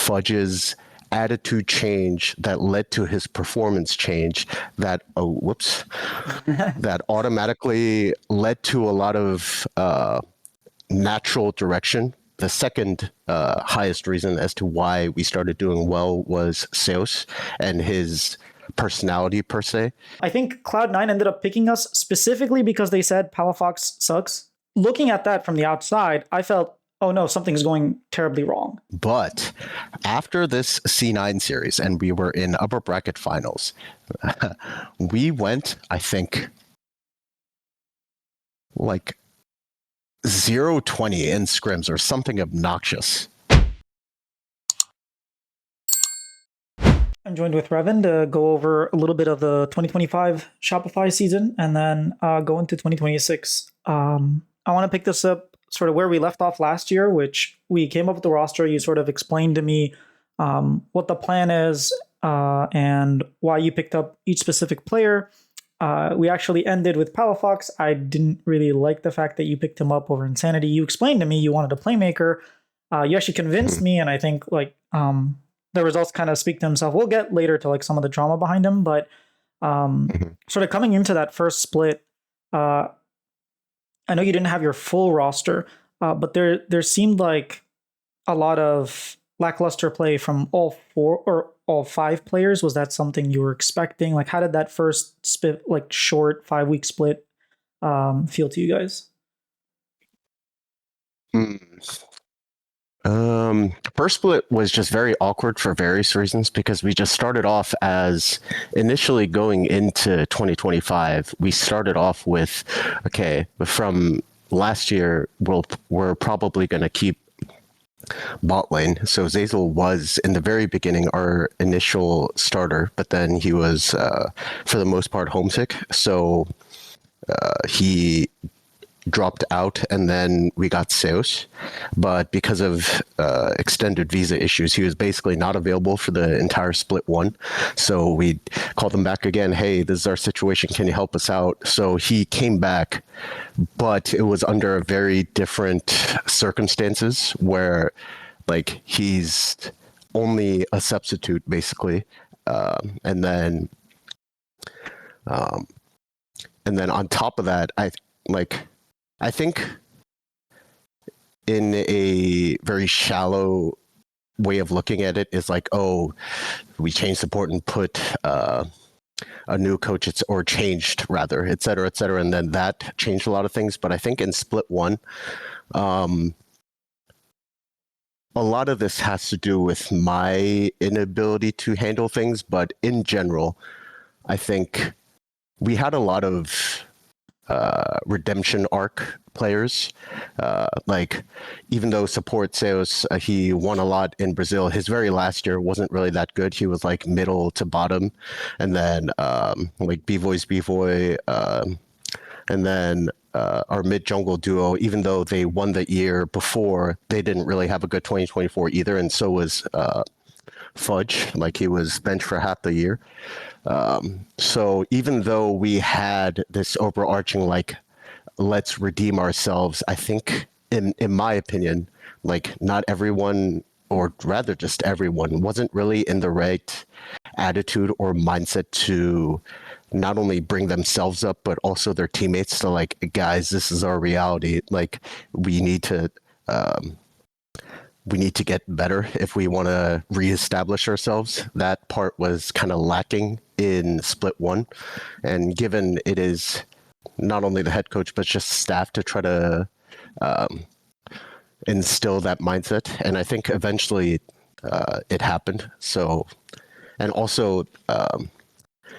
Fudge's attitude change that led to his performance change that that automatically led to a lot of natural direction. The second highest reason as to why we started doing well was Seos and his personality per se. I think Cloud9 ended up picking us specifically because they said Palafox sucks. Looking at that from the outside, I felt, oh no, something's going terribly wrong. But after this C9 series and we were in upper bracket finals, we went, I think, like 0-20 in scrims or something obnoxious. I'm joined with Reven to go over a little bit of the 2025 Shopify season and then go into 2026. I want to pick this up sort of where we left off last year, which we came up with the roster. You sort of explained to me what the plan is and why you picked up each specific player. We actually ended with Palafox. I didn't really like the fact that you picked him up over Insanity. You explained to me you wanted a playmaker. You actually convinced me, and I think like the results kind of speak to himself. We'll get later to like some of the drama behind him, but sort of coming into that first split, I know you didn't have your full roster, but there seemed like a lot of lackluster play from all four or all five players. Was that something you were expecting? Like, how did that first split, like short 5-week split, feel to you guys? First split was just very awkward for various reasons because we just started off as initially going into 2025. We started off with, okay, from last year, we're probably going to keep bot lane. So Zazel was in the very beginning our initial starter, but then he was for the most part homesick. So he dropped out, and then we got Seos, but because of extended visa issues, he was basically not available for the entire split one. So we called him back again. Hey, this is our situation. Can you help us out? So he came back, but it was under very different circumstances where like he's only a substitute basically. And then on top of that, I think in a very shallow way of looking at it is like, oh, we changed support and put a new coach, or changed rather, et cetera, and then that changed a lot of things. But I think in split one, a lot of this has to do with my inability to handle things. But in general, I think we had a lot of redemption arc players. Like, even though support Seos, he won a lot in Brazil, his very last year wasn't really that good. He was like middle to bottom. And then like Bvoy, and then our mid jungle duo, even though they won the year before, they didn't really have a good 2024 either. And so was Fudge, like he was benched for half the year. So even though we had this overarching, like, let's redeem ourselves, I think in my opinion, like not everyone, or rather just everyone, wasn't really in the right attitude or mindset to not only bring themselves up, but also their teammates to like, guys, this is our reality. Like we need to get better if we want to reestablish ourselves. That part was kind of lacking in split one. And given it is not only the head coach, but just staff to try to instill that mindset. And I think eventually it happened. So, and also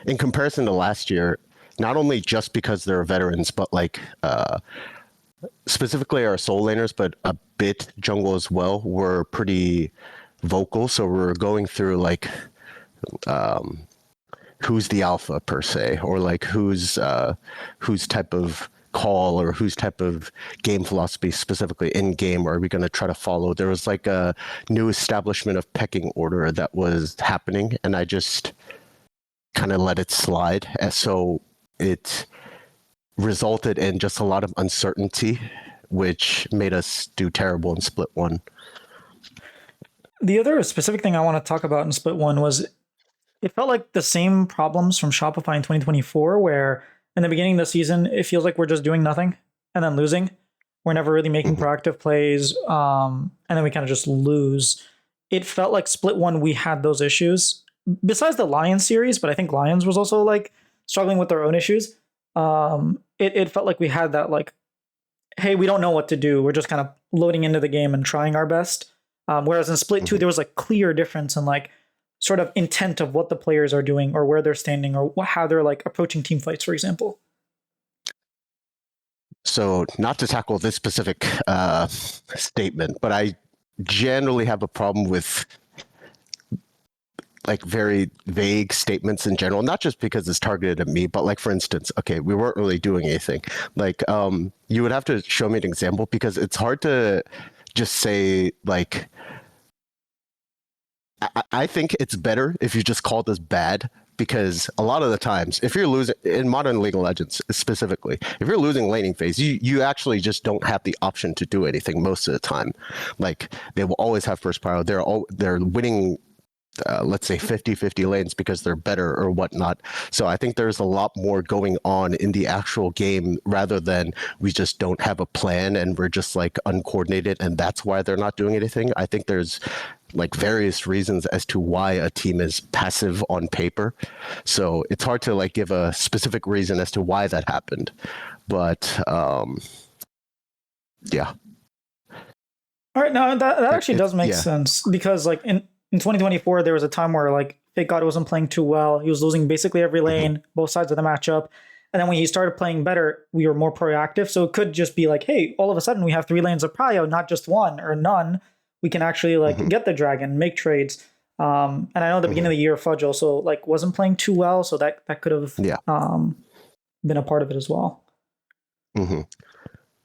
in comparison to last year, not only just because they're veterans, but like specifically our soul laners, but a bit jungle as well, were pretty vocal. So we're going through like who's the alpha per se, or like whose type of call or whose type of game philosophy specifically in game are we going to try to follow. There was like a new establishment of pecking order that was happening, and I just kind of let it slide. And so it resulted in just a lot of uncertainty, which made us do terrible in split one. The other specific thing I want to talk about in Split 1 was it felt like the same problems from Shopify in 2024, where in the beginning of the season, it feels like we're just doing nothing and then losing. We're never really making Mhm. proactive plays, and then we kind of just lose. It felt like Split 1, we had those issues. Besides the Lions series, but I think Lions was also like struggling with their own issues. It felt like we had that like, hey, we don't know what to do. We're just kind of loading into the game and trying our best. Whereas in Split 2, Mhm. there was like clear difference in like sort of intent of what the players are doing or where they're standing or how they're like approaching team fights, for example. So, not to tackle this specific statement, but I generally have a problem with like very vague statements in general, not just because it's targeted at me, but like for instance, okay, we weren't really doing anything. Like, you would have to show me an example because it's hard to just say like I think it's better if you just call this bad because a lot of the times, if you're losing in modern League of Legends specifically, if you're losing laning phase, you actually just don't have the option to do anything most of the time. Like they will always have first power. They're winning let's say 50-50 lanes because they're better or whatnot. So I think there's a lot more going on in the actual game rather than we just don't have a plan and we're just like uncoordinated and that's why they're not doing anything. I think there's like various reasons as to why a team is passive on paper. So it's hard to like give a specific reason as to why that happened. But yeah. All right, now that actually does make Yeah. sense because like in 2024 there was a time where like Fake God wasn't playing too well. He was losing basically every Mm-hmm. lane, both sides of the matchup. And then when he started playing better, we were more proactive. So it could just be like, hey, all of a sudden we have 3 lanes of prio, not just one or none. We can actually like Mm-hmm. get the dragon, make trades. And I know at the beginning Mm-hmm. of the year, Fudge also like wasn't playing too well, so that could have Yeah. been a part of it as well. Mm-hmm.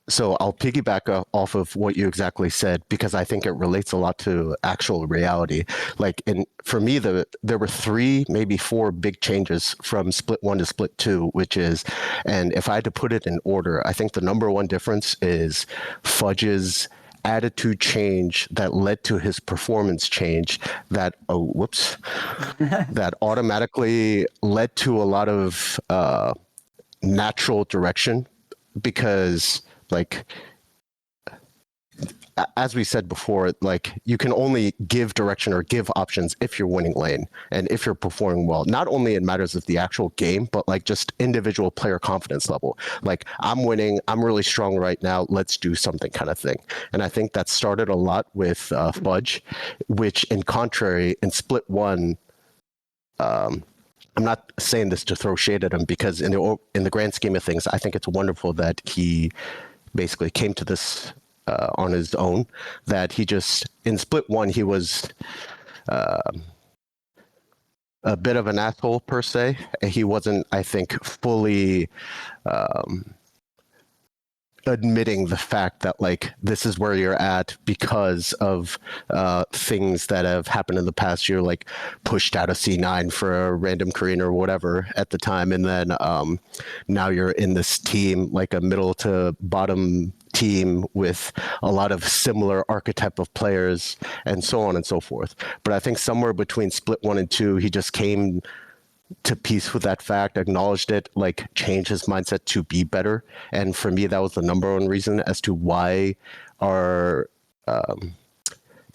So I'll piggyback off of what you exactly said because I think it relates a lot to actual reality. Like, for me, there were 3, maybe 4 big changes from Split 1 to Split 2, which is, and if I had to put it in order, I think the number one difference is Fudge's attitude change that led to his performance change that that automatically led to a lot of natural direction because like as we said before, like you can only give direction or give options if you're winning lane and if you're performing well. Not only in matters of the actual game, but like just individual player confidence level. Like I'm winning, I'm really strong right now. Let's do something kind of thing. And I think that started a lot with Fudge, which in contrary in Split 1. I'm not saying this to throw shade at him because in the grand scheme of things, I think it's wonderful that he basically came to this on his own. That he just in Split 1 he was a bit of an asshole per se. He wasn't, I think, fully admitting the fact that like this is where you're at because of things that have happened in the past year, like pushed out of C9 for a random Korean or whatever at the time, and then now you're in this team, like a middle to bottom team with a lot of similar archetype of players and so on and so forth. But I think somewhere between Split 1 and 2, he just came to peace with that fact, acknowledged it, like changed his mindset to be better. And for me, that was the number one reason as to why our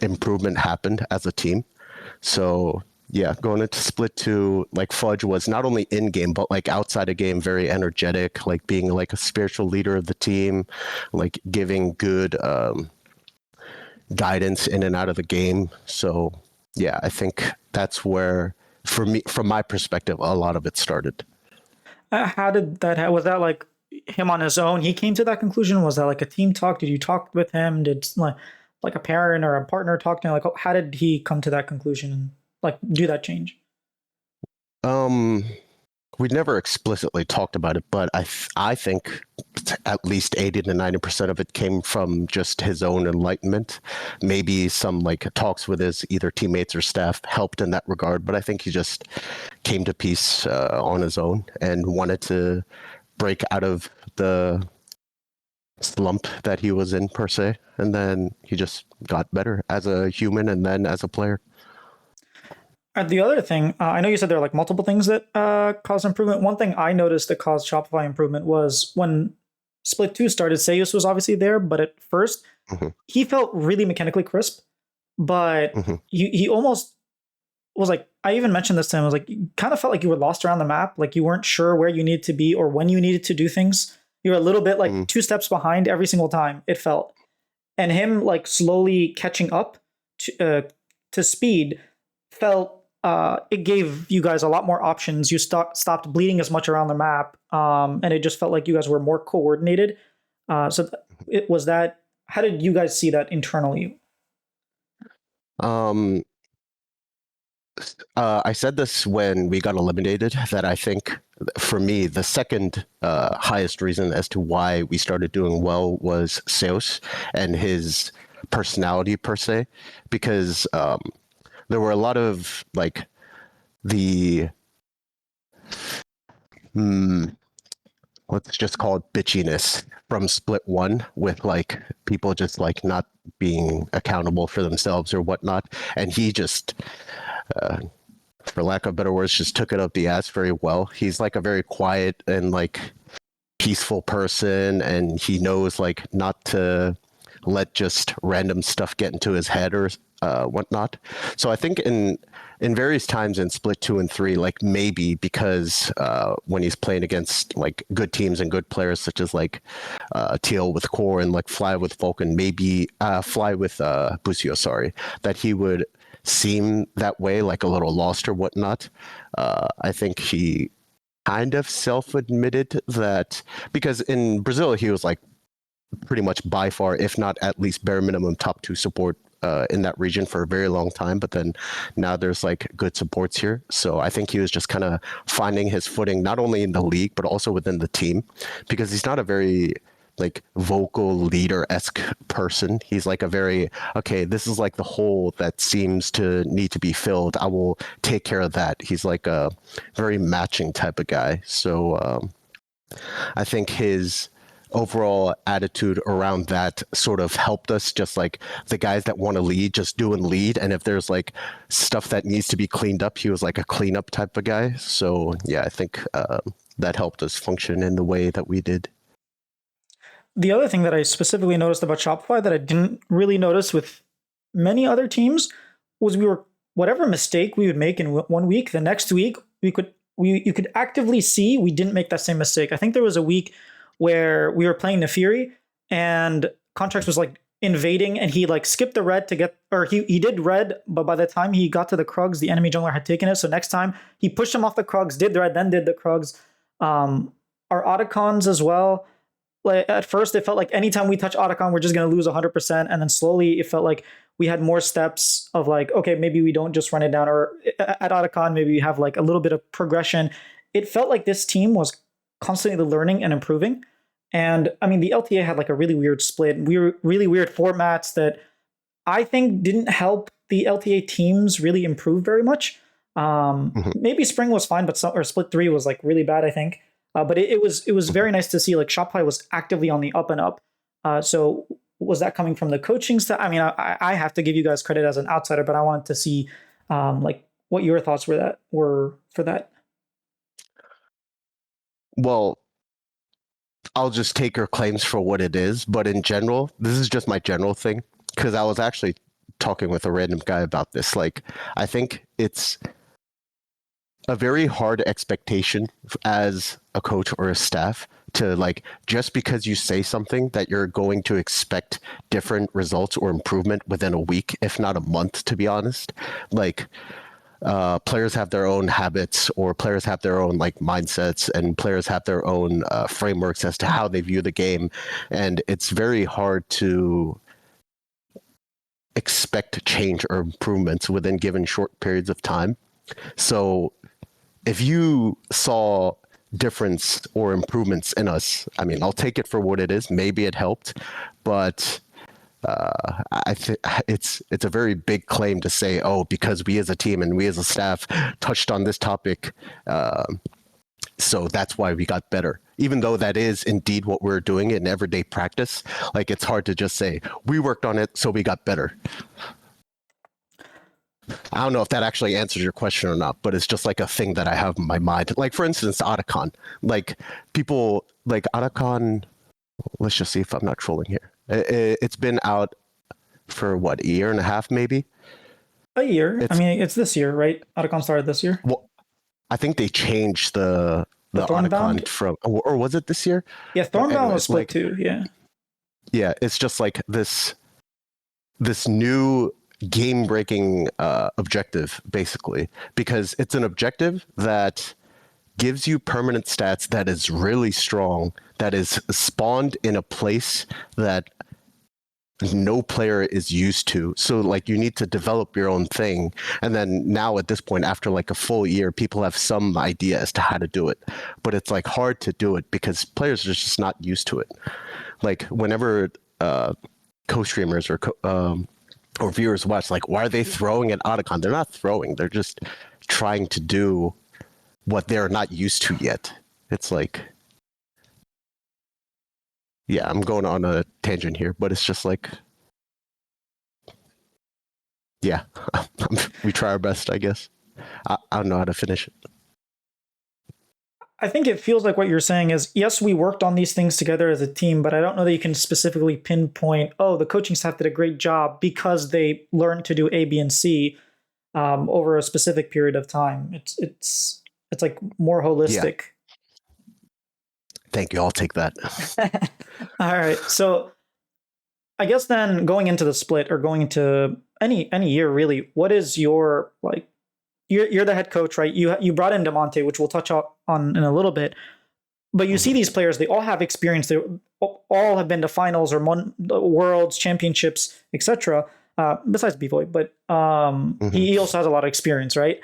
improvement happened as a team. So yeah, going into Split 2, like Fudge was not only in game but like outside of game, very energetic, like being like a spiritual leader of the team, like giving good guidance in and out of the game. So yeah, I think that's where, for me, from my perspective, a lot of it started. How did that? Was that like him on his own? He came to that conclusion. Was that like a team talk? Did you talk with him? Did like a parent or a partner talk to him? Like, how did he come to that conclusion and like do that change? Um, we never explicitly talked about it, but I think at least 80 to 90% of it came from just his own enlightenment. Maybe some like talks with his either teammates or staff helped in that regard, but I think he just came to peace on his own and wanted to break out of the slump that he was in per se, and then he just got better as a human and then as a player. The other thing, I know you said there are like multiple things that caused improvement. One thing I noticed that caused Shopify improvement was when Split 2 started, Seiyus was obviously there, but at first Mm-hmm. he felt really mechanically crisp, but Mm-hmm. he almost was like, I even mentioned this to him, I was like, you kind of felt like you were lost around the map, like you weren't sure where you needed to be or when you needed to do things. You were a little bit like 2 steps behind every single time, it felt. And him like slowly catching up to speed felt it gave you guys a lot more options. You stopped bleeding as much around the map, and it just felt like you guys were more coordinated. It was that. How did you guys see that internally? Um, I said this when we got eliminated, that I think for me, the second highest reason as to why we started doing well was Seos and his personality per se, because there were a lot of like the, let's just call it bitchiness from Split 1, with like people just like not being accountable for themselves or whatnot. And he just, for lack of better words, just took it up the ass very well. He's like a very quiet and like peaceful person, and he knows like not to let just random stuff get into his head or whatnot. So I think in various times in Split 2 and 3, like maybe because when he's playing against like good teams and good players such as like Teal with Core and like Fly with Vulcan, maybe Fly with Busio, sorry, that he would seem that way, like a little lost or whatnot. I think he kind of self-admitted that, because in Brazil he was like pretty much by far, if not at least bare minimum, top 2 support in that region for a very long time. But then now there's like good supports here. So I think he was just kind of finding his footing, not only in the league, but also within the team, because he's not a very like vocal leader-esque person. He's like a very, okay, this is like the hole that seems to need to be filled, I will take care of that. He's like a very matching type of guy. So I think his overall attitude around that sort of helped us, just like the guys that want to lead just do and lead, and if there's like stuff that needs to be cleaned up, he was like a cleanup type of guy. So yeah, I think that helped us function in the way that we did. The other thing that I specifically noticed about Shopify that I didn't really notice with many other teams was we were, whatever mistake we would make in one week, the next week you could actively see we didn't make that same mistake. I think there was a week where we were playing Nefiri and Contracts was like invading and he like skipped the red to get, or he did red, but by the time he got to the Krugs, the enemy jungler had taken it. So next time he pushed him off the Krugs, did the red, then did the Krugs. Our Otacons as well. Like at first it felt like anytime we touch Otacon, we're just going to lose 100%. And then slowly it felt like we had more steps of like, okay, maybe we don't just run it down, or at Otacon, maybe we have like a little bit of progression. It felt like this team was constantly learning and improving. And I mean, the LTA had like a really weird split, really weird formats that I think didn't help the LTA teams really improve very much. Maybe Spring was fine, but or Split 3 was like really bad, I think. But it was very nice to see like Shopify was actively on the up and up. So was that coming from the coaching staff? I mean, I have to give you guys credit as an outsider, but I wanted to see like what your thoughts were for that. Well, I'll just take your claims for what it is, but in general, this is just my general thing, because I was actually talking with a random guy about this. Like, I think it's a very hard expectation as a coach or a staff to like, just because you say something, that you're going to expect different results or improvement within a week, if not a month, to be honest. Like, players have their own habits, or players have their own like mindsets, and players have their own frameworks as to how they view the game, and it's very hard to expect change or improvements within given short periods of time. So if you saw difference or improvements in us, I mean, I'll take it for what it is. Maybe it helped, but I think it's a very big claim to say, oh, because we as a team and we as a staff touched on this topic So that's why we got better. Even though that is indeed what we're doing in everyday practice, like it's hard to just say we worked on it, so we got better. I don't know if that actually answers your question or not, but it's just like a thing that I have in my mind. Like for instance, Otacon. Like people like Otacon. Let's just see if I'm not trolling here. It's been out for what, a year and a half, maybe. A year. I mean, it's this year, right? Otacon started this year. Well, I think they changed the Otacon from, or was it this year? Yeah, Thornbound was split too. Yeah. Yeah, it's just like this new game-breaking objective, basically, because it's an objective that gives you permanent stats that is really strong, that is spawned in a place that no player is used to. So like you need to develop your own thing. And then now at this point, after like a full year, people have some idea as to how to do it. But it's like hard to do it because players are just not used to it. Like whenever co-streamers or viewers watch, like, why are they throwing at Otacon? They're not throwing. They're just trying to do what they're not used to yet. It's like, yeah, I'm going on a tangent here, but it's just like, yeah, we try our best, I guess. I don't know how to finish it. I think it feels like what you're saying is, yes, we worked on these things together as a team, but I don't know that you can specifically pinpoint, oh, the coaching staff did a great job because they learned to do A, B, and C over a specific period of time. It's like more holistic. Yeah. Thank you. I'll take that. All right. So I guess then going into the split or going into any year really, what is your like? You're the head coach, right? You brought in Damonte, which we'll touch on in a little bit. But you see these players; they all have experience. They all have been to finals or worlds, championships, etc. Besides Bvoy, but he also has a lot of experience, right?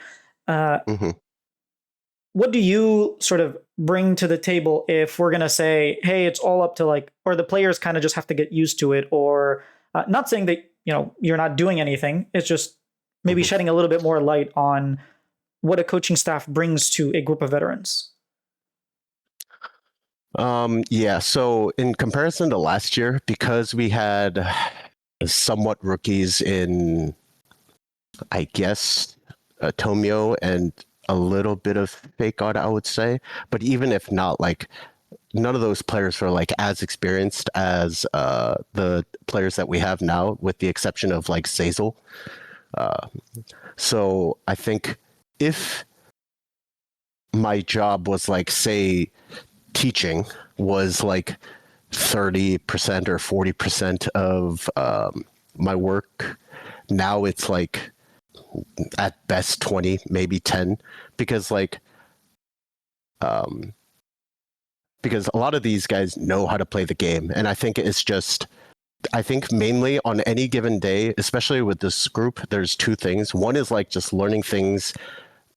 What do you sort of bring to the table if we're going to say, hey, it's all up to like, or the players kind of just have to get used to it, or not saying that, you're not doing anything. It's just maybe shedding a little bit more light on what a coaching staff brings to a group of veterans. Yeah. So in comparison to last year, because we had somewhat rookies in, I guess, Tomio and a little bit of Fake God, I would say. But even if not, like, none of those players are like as experienced as the players that we have now, with the exception of like Zazel. So I think if my job was like, say, teaching was like 30% or 40% of my work, now it's like at best 20, maybe 10, because like because a lot of these guys know how to play the game, and I think it's just, I think mainly on any given day, especially with this group, there's two things. One is like just learning things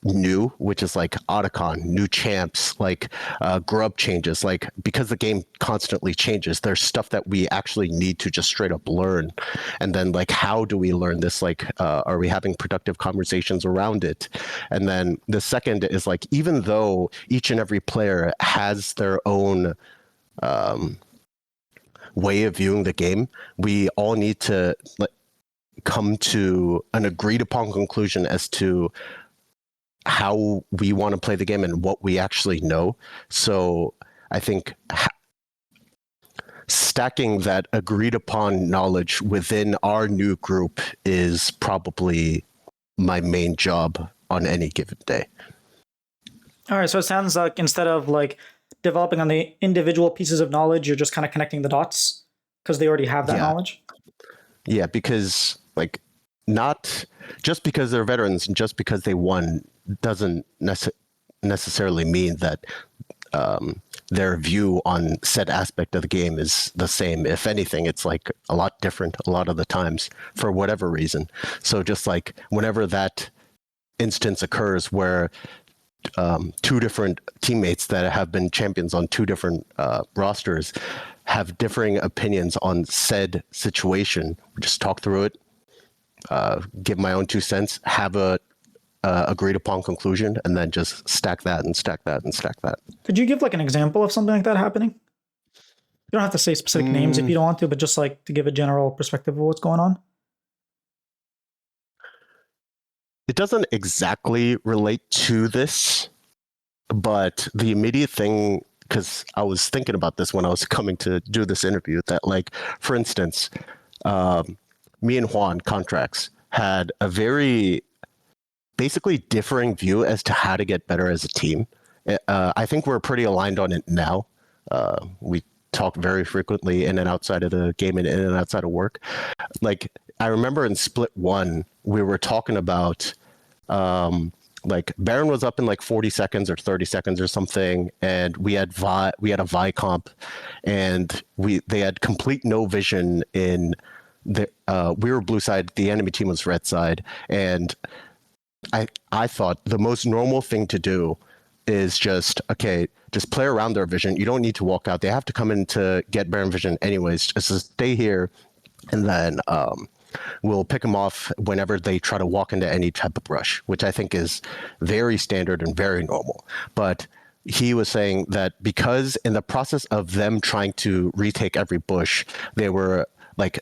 new, which is like Otacon, new champs, like grub changes, like because the game constantly changes, there's stuff that we actually need to just straight up learn. And then like, how do we learn this? Like, are we having productive conversations around it? And then the second is like, even though each and every player has their own way of viewing the game, we all need to come to an agreed upon conclusion as to how we want to play the game and what we actually know. So I think stacking that agreed upon knowledge within our new group is probably my main job on any given day. All right. So it sounds like instead of like developing on the individual pieces of knowledge, you're just kind of connecting the dots because they already have that knowledge. Yeah, because like, not just because they're veterans and just because they won doesn't necessarily mean that their view on said aspect of the game is the same. If anything, it's like a lot different a lot of the times for whatever reason. So just like whenever that instance occurs where two different teammates that have been champions on two different rosters have differing opinions on said situation, just talk through it, give my own 2 cents, have a agreed upon conclusion, and then just stack that and stack that and stack that. Could you give like an example of something like that happening? You don't have to say specific names if you don't want to, but just like to give a general perspective of what's going on. It doesn't exactly relate to this, but the immediate thing, because I was thinking about this when I was coming to do this interview, that like, for instance, me and Juan Contracts had a very basically differing view as to how to get better as a team. I think we're pretty aligned on it now. We talk very frequently in and outside of the game and in and outside of work. Like, I remember in Split 1, we were talking about like Baron was up in like 40 seconds or 30 seconds or something, and we had a Vi comp, and they had complete no vision in the we were blue side, the enemy team was red side, and I thought the most normal thing to do is just play around their vision. You don't need to walk out. They have to come in to get Baron vision anyways. Just stay here, and then we'll pick them off whenever they try to walk into any type of brush, which I think is very standard and very normal. But he was saying that because in the process of them trying to retake every bush, they were like,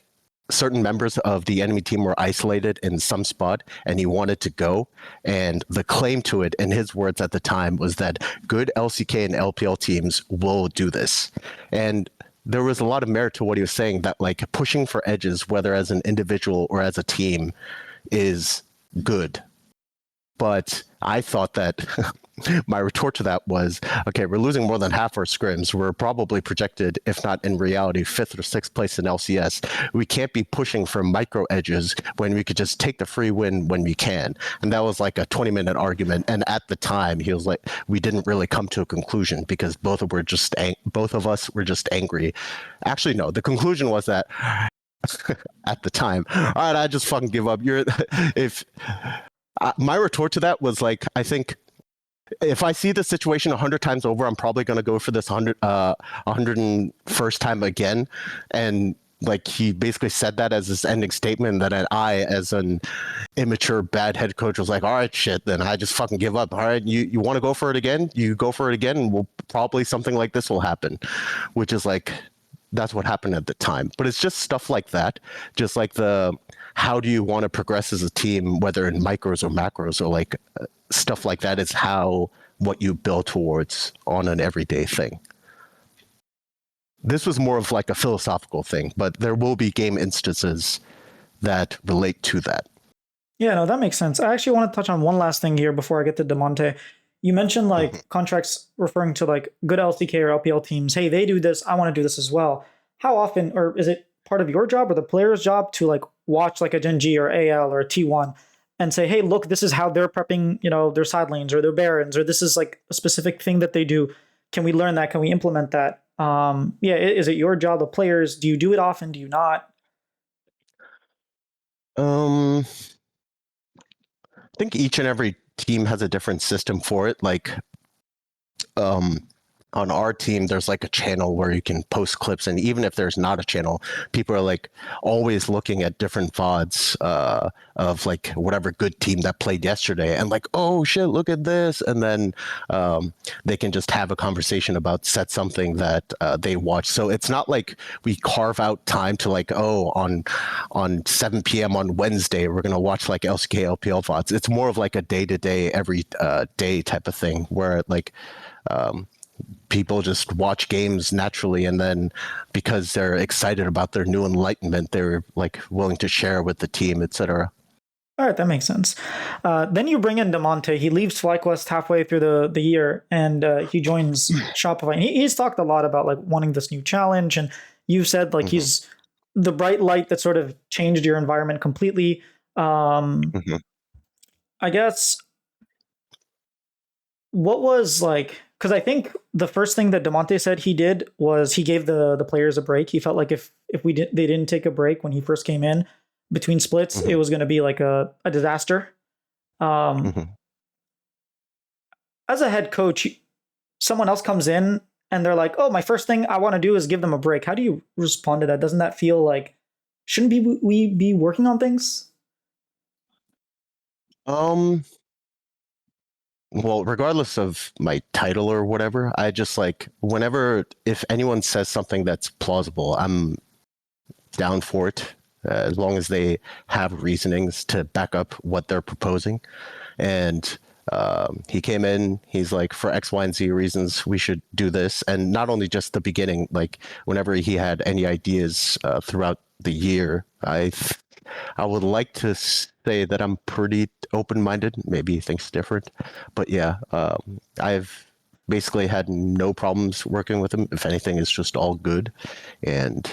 certain members of the enemy team were isolated in some spot, and he wanted to go. And the claim to it, in his words at the time, was that good LCK and LPL teams will do this. And there was a lot of merit to what he was saying, that like pushing for edges, whether as an individual or as a team, is good. But I thought that my retort to that was, okay, we're losing more than half our scrims. We're probably projected, if not in reality, 5th or 6th place in LCS. We can't be pushing for micro edges when we could just take the free win when we can. And that was like a 20-minute argument. And at the time, he was like, we didn't really come to a conclusion because both of us were just angry. Actually, no, the conclusion was that at the time, all right, I just fucking give up. My retort to that was like, I think if I see the situation 100 times over, I'm probably going to go for this 101st time again. And like, he basically said that as his ending statement, that I, as an immature, bad head coach, was like, all right, shit, then I just fucking give up. All right, you want to go for it again? You go for it again, and we'll probably something like this will happen, which is like, that's what happened at the time. But it's just stuff like that, just like how do you want to progress as a team, whether in micros or macros, or like stuff like that is what you build towards on an everyday thing. This was more of like a philosophical thing, but there will be game instances that relate to that. Yeah, no, that makes sense. I actually want to touch on one last thing here before I get to Damonte. You mentioned like contracts referring to like good LCK or LPL teams. Hey, they do this, I want to do this as well. How often, or is it part of your job or the player's job to like watch like a Gen G or AL or a T1 and say, hey, look, this is how they're prepping, their side lanes or their barons, or this is like a specific thing that they do. Can we learn that? Can we implement that? Is it your job, the players? Do you do it often? Do you not? I think each and every team has a different system for it. Like, on our team, there's like a channel where you can post clips, and even if there's not a channel, people are like always looking at different VODs of like whatever good team that played yesterday, and like, oh shit, look at this, and then they can just have a conversation about something that they watch. So it's not like we carve out time to like, oh, on 7 p.m. on Wednesday we're gonna watch like LCK LPL VODs. It's more of like a day-to-day, every day type of thing, where like people just watch games naturally, and then because they're excited about their new enlightenment, they're like willing to share with the team, etc. All right, that makes sense. Then you bring in Damonte. He leaves FlyQuest halfway through the year, and he joins Shopify. And he's talked a lot about like wanting this new challenge, and you've said like he's the bright light that sort of changed your environment completely. I guess what was like, because I think the first thing that Damonte said he did was he gave the players a break. He felt like if they didn't take a break when he first came in between splits, it was going to be like a disaster. As a head coach, someone else comes in and they're like, oh, my first thing I want to do is give them a break. How do you respond to that? Doesn't that feel like, shouldn't we be working on things? well, regardless of my title or whatever, I just like whenever if anyone says something that's plausible, I'm down for it as long as they have reasonings to back up what they're proposing. And he came in, he's like, for X, Y, and Z reasons, we should do this. And not only just the beginning, like whenever he had any ideas throughout the year, I would like to say that I'm pretty open-minded. Maybe he thinks different, but yeah, I've basically had no problems working with him. If anything, it's just all good. And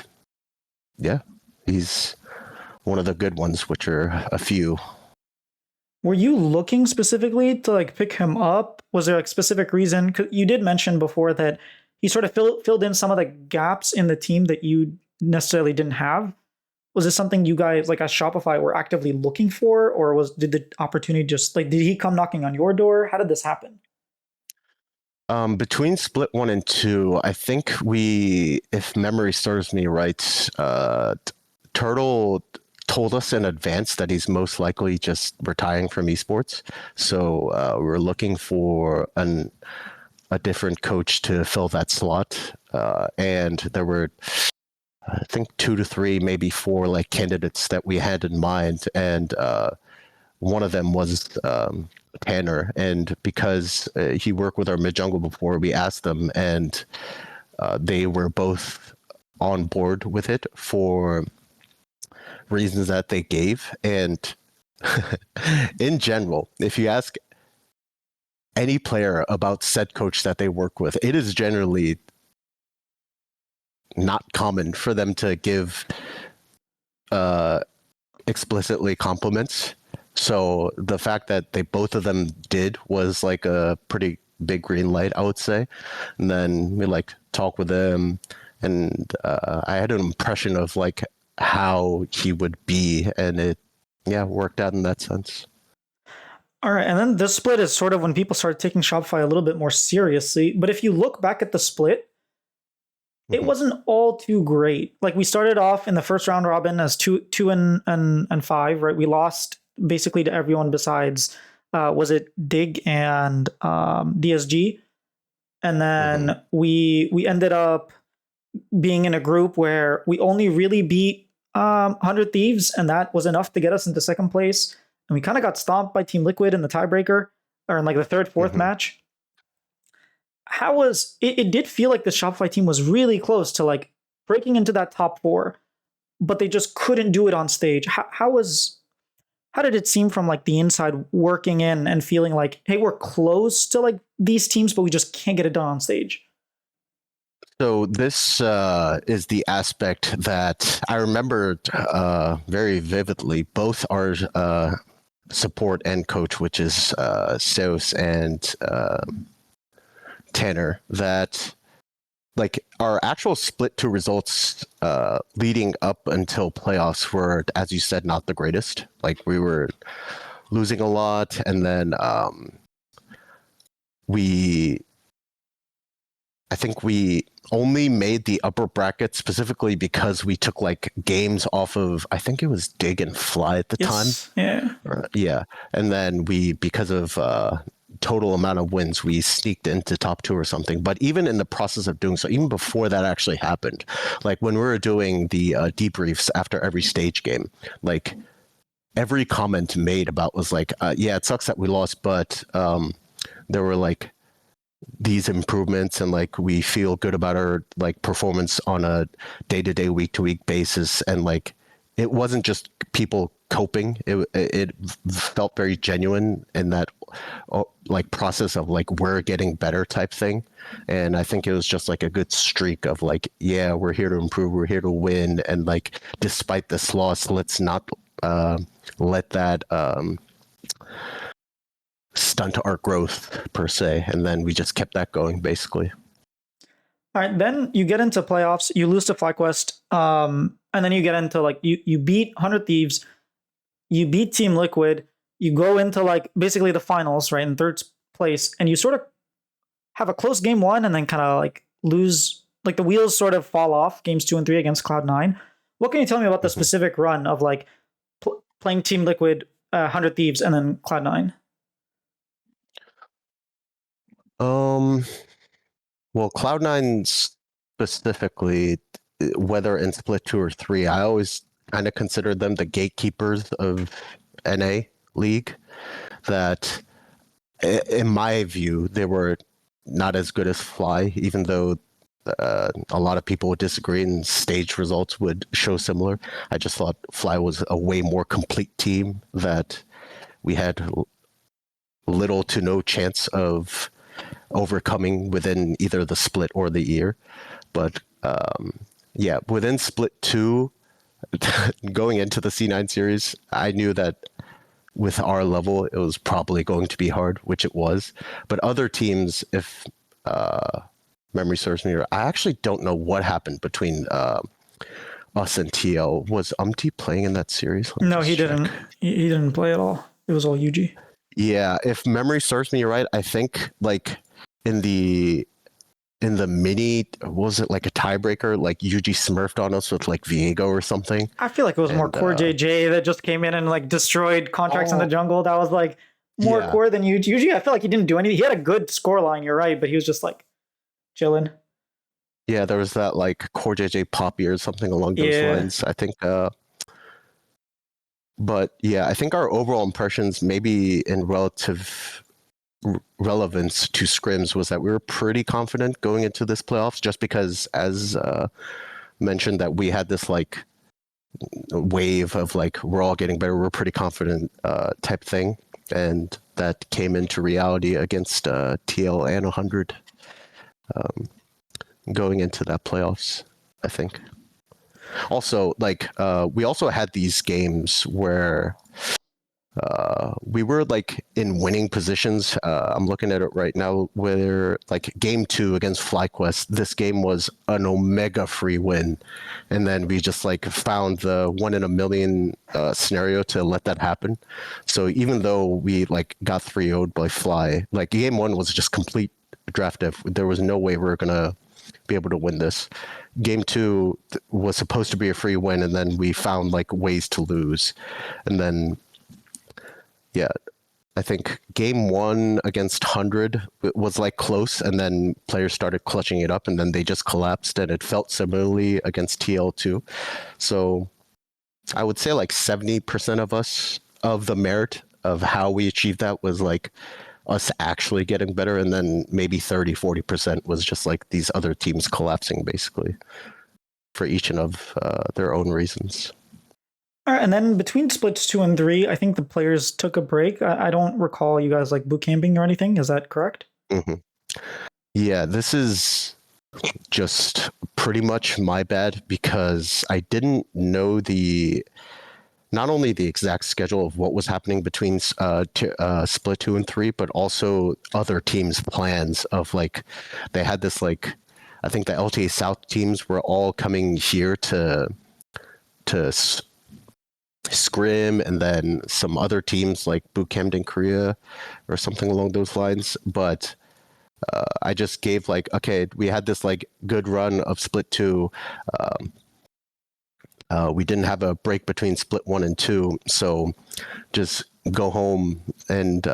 yeah, he's one of the good ones, which are a few. Were you looking specifically to like pick him up? Was there a specific reason? 'Cause you did mention before that he sort of filled in some of the gaps in the team that you necessarily didn't have. Was this something you guys like as Shopify were actively looking for, or did the opportunity just like did he come knocking on your door? How did this happen? Between split 1 and 2, I think if memory serves me right, Turtle told us in advance that he's most likely just retiring from esports. So we're looking for a different coach to fill that slot. And there were, I think, 2 to 3, maybe 4 like candidates that we had in mind. And one of them was Tanner. And because he worked with our mid jungle before, we asked them, and they were both on board with it for reasons that they gave. And in general, if you ask any player about said coach that they work with, it is generally not common for them to give explicitly compliments. So the fact that both of them did was like a pretty big green light, I would say. And then we like talk with them, and I had an impression of like how he would be, and it worked out in that sense. All right, and then this split is sort of when people started taking Shopify a little bit more seriously. But if you look back at the split, it wasn't all too great. Like we started off in the first round robin as two and 5, right? We lost basically to everyone besides was it Dig and DSG, and then we ended up being in a group where we only really beat 100 Thieves, and that was enough to get us into second place. And we kind of got stomped by Team Liquid in the tiebreaker, or in like the third, fourth match. How was it? It did feel like the Shopify team was really close to like breaking into that top 4, but they just couldn't do it on stage. How did it seem from like the inside working in and feeling like, hey, we're close to like these teams, but we just can't get it done on stage? So this is the aspect that I remember very vividly. Both our support and coach, which is Seus and Tanner, that like our actual split 2 results leading up until playoffs were, as you said, not the greatest. Like we were losing a lot, and then I think we only made the upper bracket specifically because we took like games off of, I think it was Dig and Fly at the time. Yeah. Yeah. And then because of total amount of wins, we sneaked into top 2 or something. But even in the process of doing so, even before that actually happened, like when we were doing the debriefs after every stage game, like every comment made about was like, yeah, it sucks that we lost, but there were like these improvements, and like we feel good about our like performance on a day-to-day, week-to-week basis. And like it wasn't just people coping, it felt very genuine in that like process of like we're getting better type thing. And I think it was just like a good streak of like, yeah, we're here to improve, we're here to win, and like despite this loss, let's not let that stunt our growth per se. And then we just kept that going basically. All right, then you get into playoffs, you lose to FlyQuest, and then you get into like you beat 100 Thieves, you beat Team Liquid, you go into like basically the finals, right, in third place, and you sort of have a close game 1 and then kind of like lose, like the wheels sort of fall off games 2 and 3 against Cloud9. What can you tell me about the specific run of like playing Team Liquid, 100 Thieves, and then Cloud9? Um, well, Cloud9 specifically, whether in Split 2 or 3, I always kind of consider them the gatekeepers of NA League. That, in my view, they were not as good as Fly, even though a lot of people would disagree and stage results would show similar. I just thought Fly was a way more complete team that we had little to no chance of overcoming within either the split or the year. But yeah, within Split 2, going into the C9 series, I knew that with our level, it was probably going to be hard, which it was. But other teams, if memory serves me, I actually don't know what happened between us and TL. Was Umti playing in that series? No, he didn't. He didn't play at all. It was all UG. Yeah, if memory serves me right, I think like in the mini, was it like a tiebreaker? Like UG smurfed on us with like Viego or something. I feel like it was more Core JJ that just came in and like destroyed contracts in the jungle. That was like more Core than UG. UG, I feel like he didn't do anything. He had a good score line, you're right, but he was just like chilling. Yeah, there was that like Core JJ Poppy or something along those lines. I think but yeah, I think our overall impressions, maybe in relative relevance to scrims, was that we were pretty confident going into this playoffs, just because, as mentioned, that we had this like wave of like we're all getting better, we're pretty confident type thing, and that came into reality against TL and 100 going into that playoffs, I think. Also, like we also had these games where we were like in winning positions. I'm looking at it right now, where like game 2 against FlyQuest, this game was an Omega free win, and then we just like found the 1 in a million scenario to let that happen. So even though we like got 3-0'd by Fly, like game 1 was just complete draft diff. There was no way we were gonna be able to win this. Game 2 was supposed to be a free win, and then we found like ways to lose. And then yeah, I think game 1 against 100 was like close, and then players started clutching it up, and then they just collapsed, and it felt similarly against TL2. So I would say like 70% of us, of the merit of how we achieved that, was like us actually getting better, and then maybe 30-40% was just like these other teams collapsing, basically, for each and of their own reasons. All right, and then between splits 2 and 3, I think the players took a break. I don't recall you guys like boot camping or anything. Is that correct? Mm-hmm. Yeah, this is just pretty much my bad, because I didn't know not only the exact schedule of what was happening between split 2 and 3, but also other teams' plans of like, they had this like, I think the LTA South teams were all coming here to scrim, and then some other teams like bootcamped in Korea or something along those lines. But I just gave like, okay, we had this like good run of split 2. We didn't have a break between split 1 and 2, so just go home and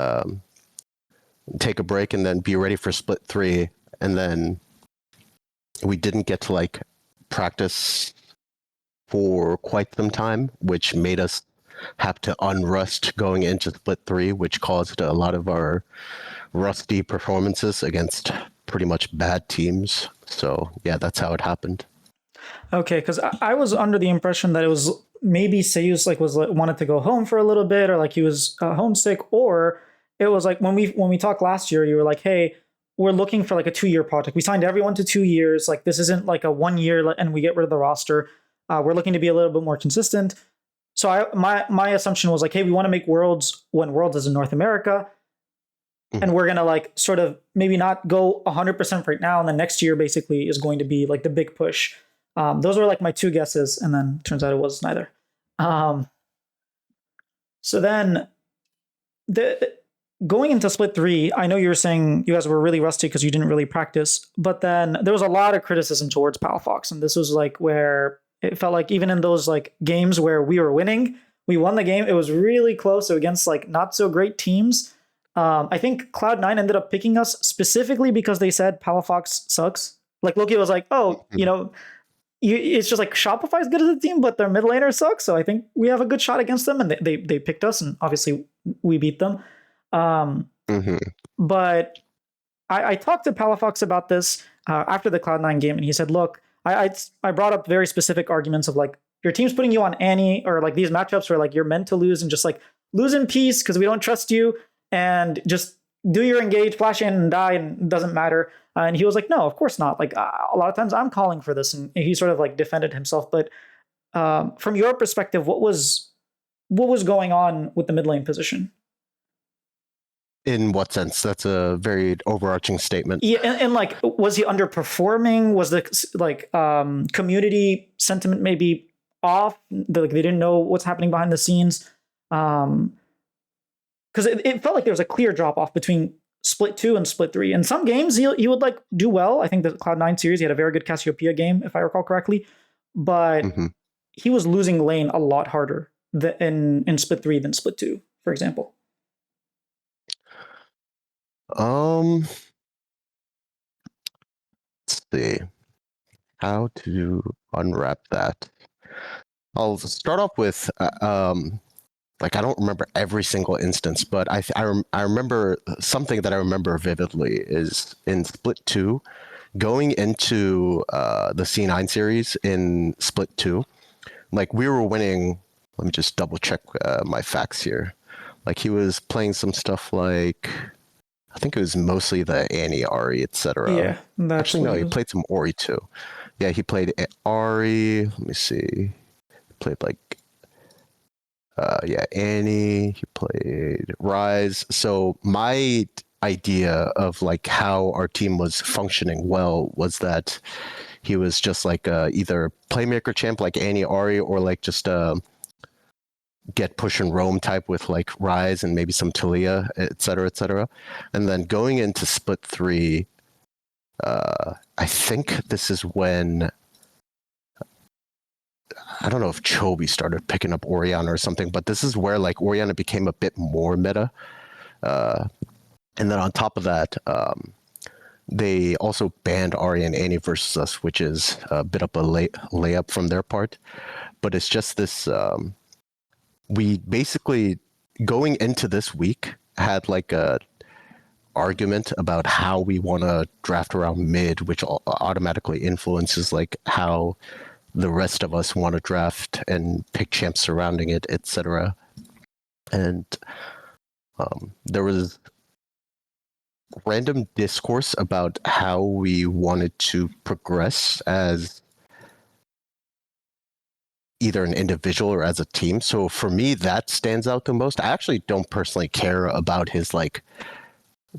take a break, and then be ready for split 3. And then we didn't get to like practice for quite some time, which made us have to unrust going into split 3, which caused a lot of our rusty performances against pretty much bad teams. So yeah, that's how it happened. Okay, because I was under the impression that it was maybe Seiyus like wanted to go home for a little bit, or like he was homesick, or it was like when we talked last year, you were like, hey, we're looking for like a 2-year project. We signed everyone to 2 years. Like this isn't like a 1 year and we get rid of the roster. We're looking to be a little bit more consistent. So my assumption was like, hey, we want to make Worlds when Worlds is in North America. Mm-hmm. And we're going to like sort of maybe not go 100% right now. And then next year basically is going to be like the big push. Those were like my 2 guesses. And then turns out it was neither. So then going into split 3, I know you were saying you guys were really rusty because you didn't really practice. But then there was a lot of criticism towards Palafox. And this was like where it felt like even in those like games where we were winning, we won the game. It was really close against like not so great teams. I think Cloud9 ended up picking us specifically because they said Palafox sucks. Like Loki was like, oh, it's just like Shopify's good as a team, but their mid laner sucks. So I think we have a good shot against them, and they picked us, and obviously we beat them. But I talked to Palafox about this after the Cloud9 game, and he said, look, I brought up very specific arguments of like, your team's putting you on Annie, or like these matchups where like you're meant to lose, and just like lose in peace because we don't trust you, and just do your engage, flash in and die, and it doesn't matter. And he was like, no, of course not. Like a lot of times I'm calling for this, and he sort of like defended himself. But from your perspective, what was going on with the mid lane position? In what sense? That's a very overarching statement. Yeah, and like, was he underperforming? Was the like community sentiment maybe off? Like they didn't know what's happening behind the scenes? Because it felt like there was a clear drop off between split 2 and split 3. In some games, he would like do well. I think the Cloud9 series, he had a very good Cassiopeia game, if I recall correctly. But he was losing lane a lot harder in split 3 than split 2, for example. Let's see how to unwrap that. I'll start off with like, I don't remember every single instance, but I remember something that I remember vividly is in split 2, going into the C9 series in split 2. Like, we were winning. Let me just double check my facts here. Like, he was playing some stuff like, I think it was mostly the Annie, Ahri, etc. Yeah, actually no, he played some Ori too. Yeah, he played Ahri. Let me see. He played like Annie. He played Rise. So my idea of like how our team was functioning well was that he was just like either playmaker champ like Annie, Ahri, or like just get push and roam type with like Rise and maybe some Talia, etc., etc. And then going into split 3, I think this is when, I don't know if Chobi started picking up Orianna or something, but this is where like Orianna became a bit more meta. And then on top of that, they also banned Ahri and Annie versus us, which is a bit of a layup from their part. But it's just this, we basically, going into this week, had like a argument about how we want to draft around mid, which automatically influences like how the rest of us want to draft and pick champs surrounding it, etc. And there was random discourse about how we wanted to progress as either an individual or as a team. So for me, that stands out the most. I actually don't personally care about his like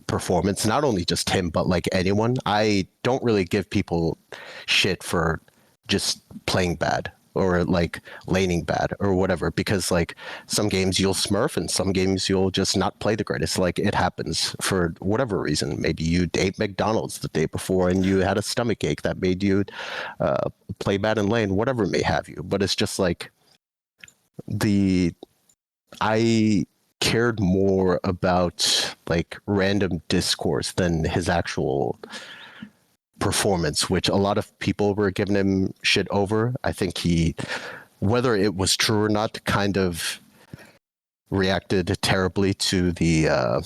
performance, not only just him, but like anyone. I don't really give people shit for just playing bad or like laning bad or whatever, because like some games you'll smurf and some games you'll just not play the greatest. Like, it happens for whatever reason. Maybe you ate McDonald's the day before and you had a stomach ache that made you play bad in lane, whatever may have you. But it's just like I cared more about like random discourse than his actual performance, which a lot of people were giving him shit over. I think he, whether it was true or not, kind of reacted terribly to the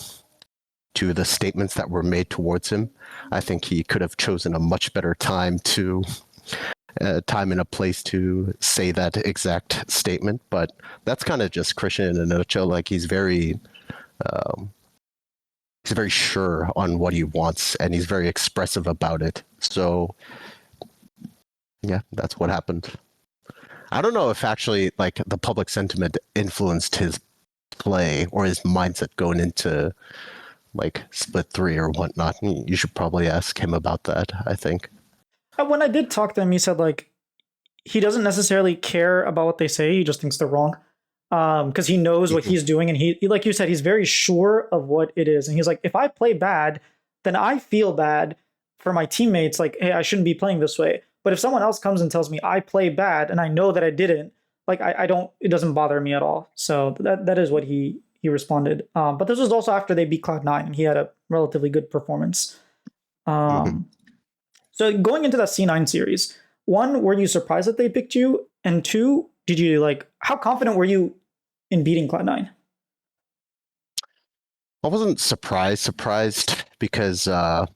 statements that were made towards him. I think he could have chosen a much better time and a place to say that exact statement. But that's kind of just Christian in a nutshell. Like, he's very sure on what he wants, and he's very expressive about it. So yeah, that's what happened. I don't know if actually like the public sentiment influenced his play or his mindset going into like split 3 or whatnot. You should probably ask him about that, I think. When I did talk to him, he said like he doesn't necessarily care about what they say. He just thinks they're wrong. Because he knows what he's doing, and he, like you said, he's very sure of what it is. And he's like, if I play bad, then I feel bad for my teammates. Like, hey, I shouldn't be playing this way. But if someone else comes and tells me I play bad and I know that I didn't, like, I don't, it doesn't bother me at all. So that is what he he responded. But this was also after they beat Cloud9, and he had a relatively good performance. So going into that C9 series, one, were you surprised that they picked you? And two, did you how confident were you in beating Cloud9? I wasn't surprised because I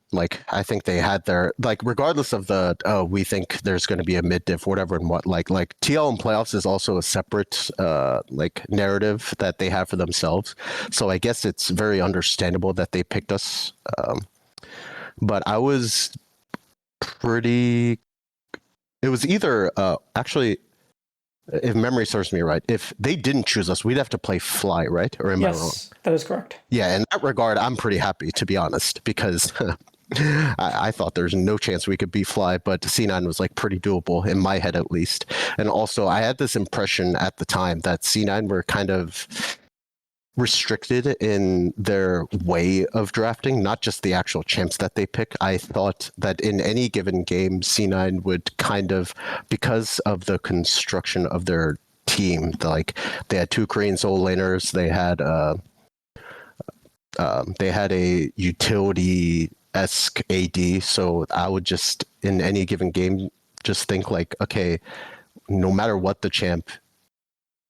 think they had their regardless of the we think there's going to be a mid diff whatever and what like TL and playoffs is also a separate narrative that they have for themselves. So I guess it's very understandable that they picked us. But I was pretty. It was either actually, if memory serves me right, if they didn't choose us, we'd have to play Fly, right? Or am I wrong? Yes, that is correct. Yeah, in that regard, I'm pretty happy, to be honest, because I thought there's no chance we could beat Fly, but C9 was pretty doable in my head at least. And also, I had this impression at the time that C9 were kind of restricted in their way of drafting, not just the actual champs that they pick. I thought that in any given game, C9 would kind of, because of the construction of their team, they had 2 Korean soul laners, they had a utility-esque AD, so I would just, in any given game, just think okay, no matter what the champ,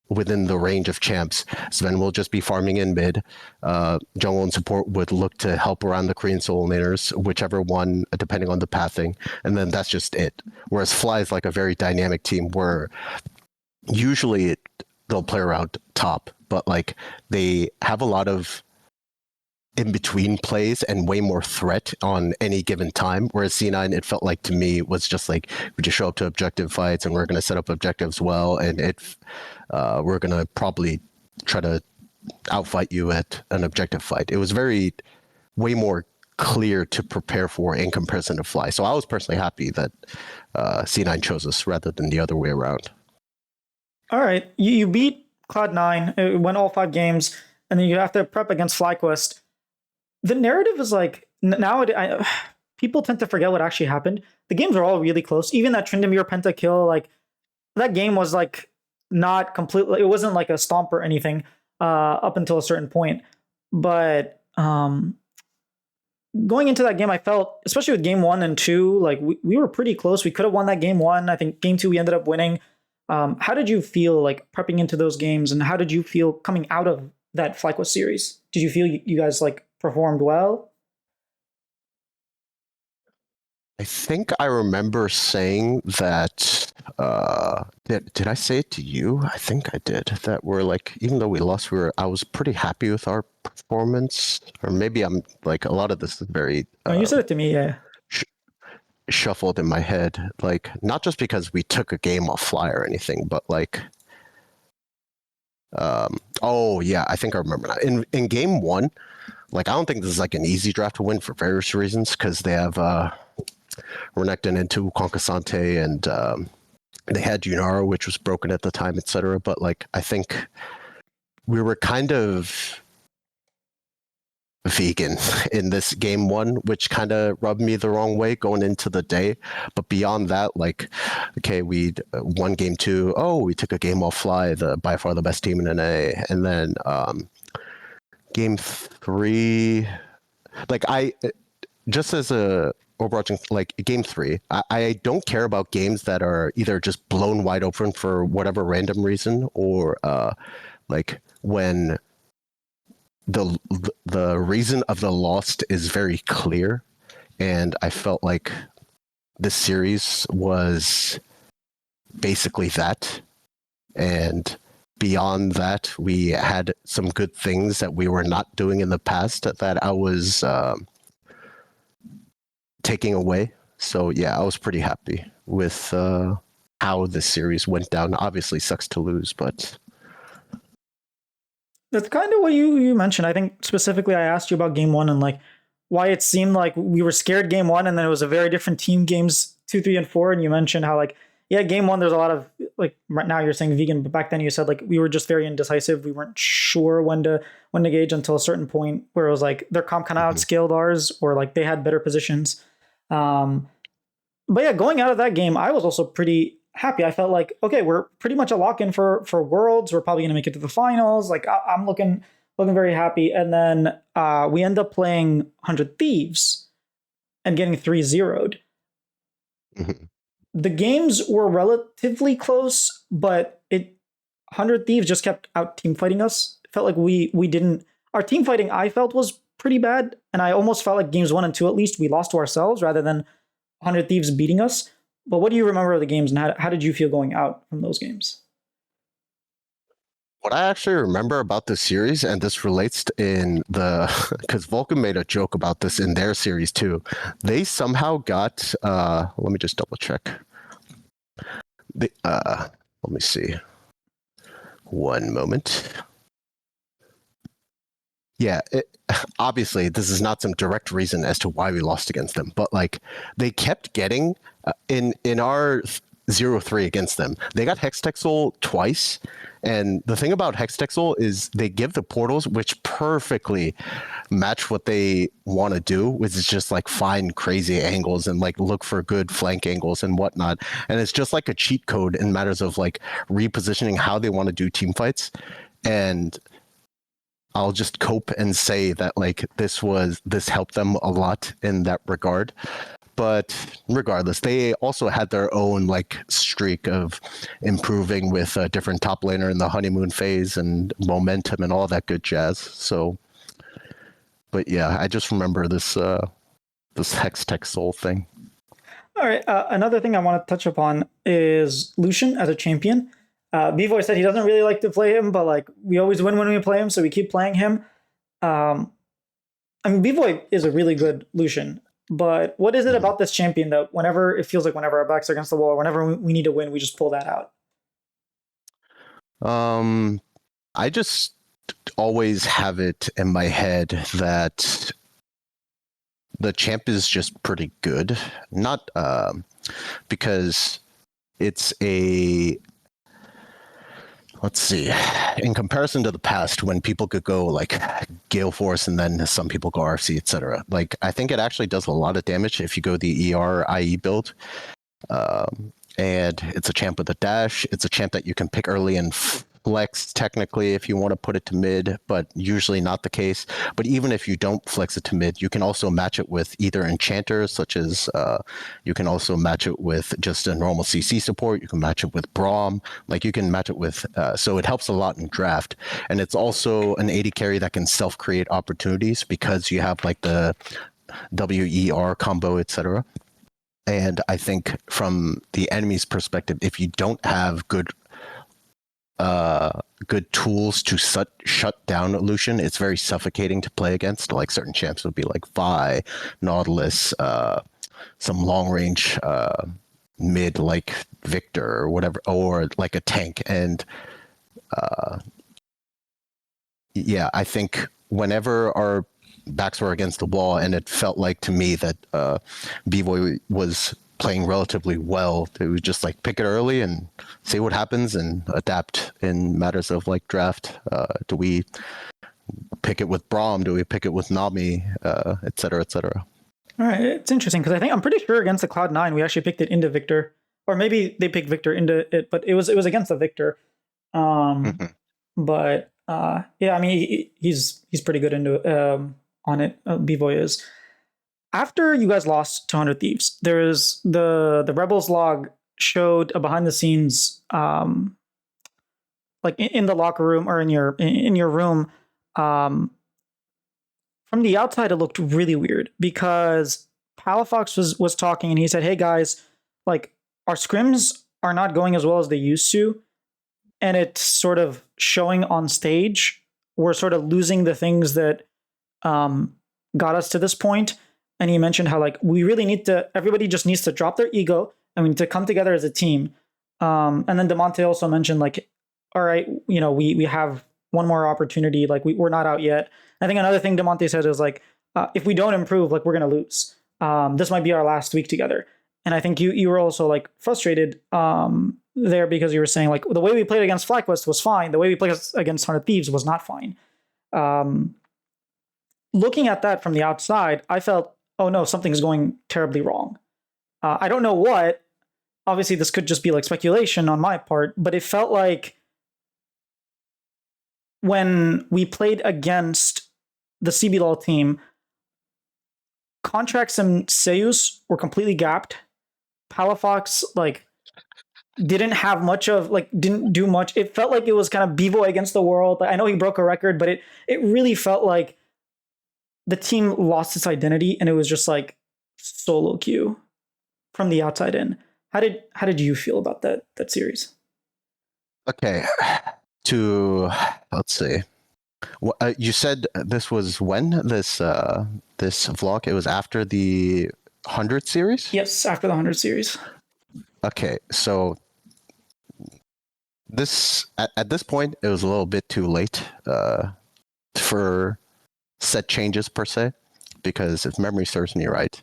within the range of champs, Sven will just be farming in mid. Jungle and support would look to help around the Korean soul laners, whichever one, depending on the pathing, and then that's just it. Whereas Fly is a very dynamic team where usually they'll play around top, but they have a lot of in-between plays and way more threat on any given time, whereas C9, it felt to me, was just we just show up to objective fights and we're going to set up objectives well, and we're going to probably try to outfight you at an objective fight. It was way more clear to prepare for in comparison to Fly. So I was personally happy that C9 chose us rather than the other way around. All right, you beat Cloud9, it went all 5 games, and then you have to prep against FlyQuest. The narrative is now people tend to forget what actually happened. The games are all really close. Even that Tryndamere pentakill, that game was not completely. It wasn't a stomp or anything up until a certain point. But going into that game, I felt, especially with game 1 and 2, we were pretty close. We could have won that game 1. I think game 2 we ended up winning. How did you feel prepping into those games, and how did you feel coming out of that FlyQuest series? Did you feel you guys performed well? I think I remember saying that. Did I say it to you? I think I did. That we're even though we lost, I was pretty happy with our performance. Or maybe I'm a lot of this is very. No, you said it to me, yeah. Shuffled in my head, not just because we took a game off Fly or anything, but oh yeah, I think I remember now. In game 1. I don't think this is an easy draft to win for various reasons, because they have Renekton into Konkasante, and they had Junaro, which was broken at the time, etc. But I think we were kind of vegan in this game 1, which kind of rubbed me the wrong way going into the day. But beyond that, okay, we won game 2. Oh, we took a game off Fly, by far the best team in NA, and then game 3, I just as a overarching game 3, I don't care about games that are either just blown wide open for whatever random reason, or when the reason of the loss is very clear. And I felt this series was basically that, and beyond that, we had some good things that we were not doing in the past that I was taking away. So yeah, I was pretty happy with how the series went down. Obviously, sucks to lose, but that's kind of what you mentioned. I think specifically I asked you about game 1 and why it seemed like we were scared game 1, and then it was a very different team games 2, 3, and 4. And you mentioned how yeah, game 1, there's a lot of right now you're saying vegan, but back then you said we were just very indecisive. We weren't sure when to gauge until a certain point where it was their comp kind of outscaled ours, or they had better positions. But yeah, going out of that game, I was also pretty happy. I felt okay, we're pretty much a lock in for Worlds. We're probably going to make it to the finals. I'm looking looking very happy. And then we end up playing 100 Thieves and getting 3-0'd. Mhm. The games were relatively close, but 100 Thieves just kept out team fighting us. It felt like we didn't. Our team fighting, I felt, was pretty bad, and I almost felt like games 1 and 2 at least we lost to ourselves rather than 100 Thieves beating us. But what do you remember of the games, and how did you feel going out from those games? What I actually remember about this series, and this relates to in the because Vulcan made a joke about this in their series too. They somehow got let me just double check. Let me see. One moment. Yeah, obviously this is not some direct reason as to why we lost against them, but like they kept getting in our 0-3 against them. They got Hextexel twice, and the thing about Hextexel is they give the portals which perfectly match what they want to do, which is just like find crazy angles and like look for good flank angles and whatnot. And it's just like a cheat code in matters of like repositioning how they want to do team fights. And I'll just cope and say that like this helped them a lot in that regard. But regardless, they also had their own like streak of improving with a different top laner in the honeymoon phase and momentum and all that good jazz. So, but yeah, I just remember this Hex Tech Soul thing. All right. Another thing I want to touch upon is Lucian as a champion. Bvoy said he doesn't really like to play him, but like we always win when we play him, so we keep playing him. I mean, Bvoy is a really good Lucian, but what is it about this champion that whenever it feels like whenever our backs are against the wall, whenever we need to win, we just pull that out? I just always have it in my head that the champ is just pretty good. Not because it's a, let's see, in comparison to the past when people could go like Gale Force and then some people go RFC, etc. Like I think it actually does a lot of damage if you go the ER IE build. And it's a champ with a dash. It's a champ that you can pick early and flex technically if you want to put it to mid, but usually not the case. But even if you don't flex it to mid, you can also match it with either enchanters, such as you can also match it with just a normal CC support. You can match it with Braum. Like you can match it with, so it helps a lot in draft. And it's also an 80 carry that can self-create opportunities because you have like the WER combo, etc. And I think from the enemy's perspective, if you don't have good tools to shut down Lucian, it's very suffocating to play against. Like certain champs would be like Vi, Nautilus, some long range mid like Victor or whatever, or like a tank. And yeah, I think whenever our backs were against the wall, and it felt like to me that Bvoy was playing relatively well. It was just like pick it early and see what happens and adapt in matters of like draft. Do we pick it with Braum? Do we pick it with Nami? Et cetera, et cetera. All right, it's interesting because I'm pretty sure against the Cloud9 we actually picked it into Victor, or maybe they picked Victor into it, but it was against the Victor. But yeah, I mean he's pretty good into on it. Bvoy is. After you guys lost to 100 Thieves, there's the Rebels log showed a behind the scenes, like in the locker room or in your room. From the outside, it looked really weird because Palafox was talking and he said, "Hey guys, like our scrims are not going as well as they used to, and it's sort of showing on stage. We're sort of losing the things that got us to this point." And he mentioned how like we really need to, everybody just needs to drop their ego and we need to come together as a team. And then Damonte also mentioned like, all right, you know, we have one more opportunity. Like we're not out yet. I think another thing Damonte said is like, if we don't improve, like we're going to lose. This might be our last week together. And I think you were also like frustrated there because you were saying like the way we played against FlyQuest was fine. The way we played against 100 Thieves was not fine. Looking at that from the outside, I felt, oh no, something's going terribly wrong. I don't know what. Obviously, this could just be like speculation on my part, but it felt like when we played against the CBLOL team, Contracts and Seus were completely gapped. Palafox didn't have much of didn't do much. It felt like it was kind of Bvoy against the world. I know he broke a record, but it really felt like the team lost its identity and it was just like solo queue from the outside in. How did you feel about that series? Okay, let's see. You said this was when this vlog? It was after the 100 series? Yes, after the 100 series. Okay, so at this point it was a little bit too late for set changes per se, because if memory serves me right,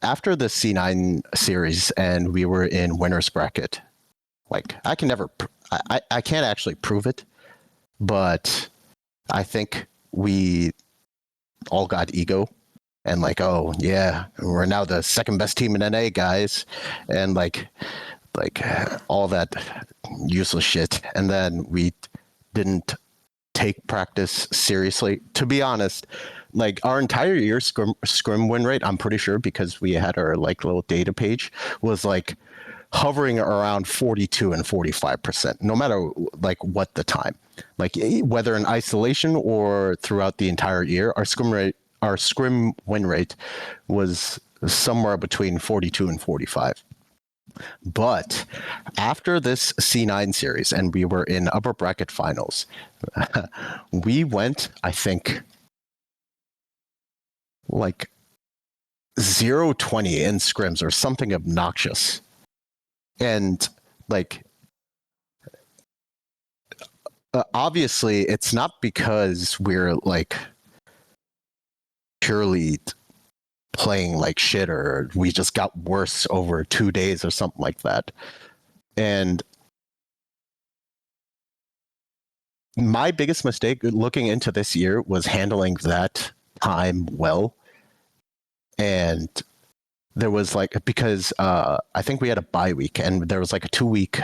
after the C9 series and we were in winner's bracket, I can't actually prove it, but I think we all got ego and oh yeah, we're now the second best team in NA, guys, and like all that useless shit. And then we didn't take practice seriously. To be honest, our entire year scrim win rate, I'm pretty sure, because we had our little data page, was hovering around 42 and 45%, no matter what the time, whether in isolation or throughout the entire year, our scrim win rate was somewhere between 42 and 45. But after this C9 series and we were in upper bracket finals, we went, I think, 0-20 in scrims or something obnoxious. And obviously it's not because we're purely playing shit or we just got worse over 2 days or something like that. And my biggest mistake looking into this year was handling that time well. And there was because I think we had a bye week and there was a 2-week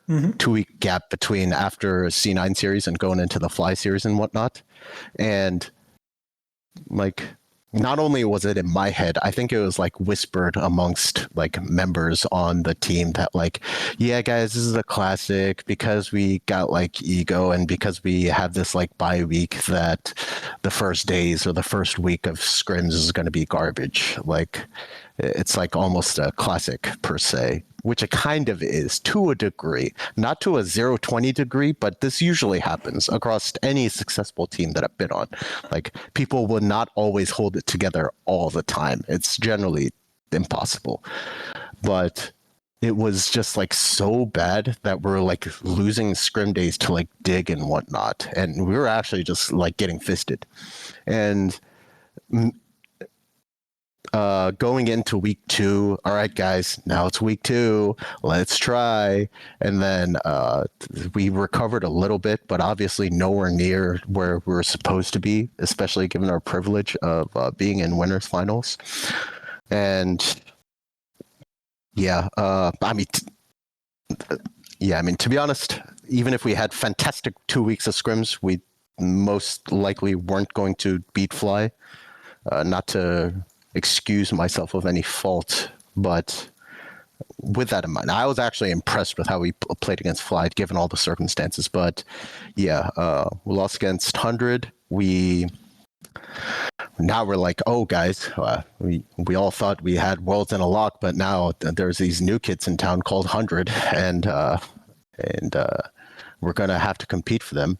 2-week gap between after C9 series and going into the Fly series and whatnot. And not only was it in my head, I think it was whispered amongst members on the team that yeah guys, this is a classic because we got ego and because we have this bye week that the first days or the first week of scrims is going to be garbage. It's almost a classic per se, which it kind of is to a degree, not to a 0-20 degree, but this usually happens across any successful team that I've been on. People will not always hold it together all the time. It's generally impossible. But it was just so bad that we're losing scrim days to dig and whatnot. And we were actually just getting fisted. And going into week 2, all right guys, now it's week 2, let's try. And then we recovered a little bit, but obviously nowhere near where we were supposed to be, especially given our privilege of being in winners finals. And yeah, I mean to be honest, even if we had fantastic 2 weeks of scrims, we most likely weren't going to beat Fly. Not to excuse myself of any fault, but with that in mind, I was actually impressed with how we played against Fly, given all the circumstances. But yeah, we lost against 100. Now we're oh guys, we all thought we had worlds in a lock, but now there's these new kids in town called 100, and we're gonna have to compete for them.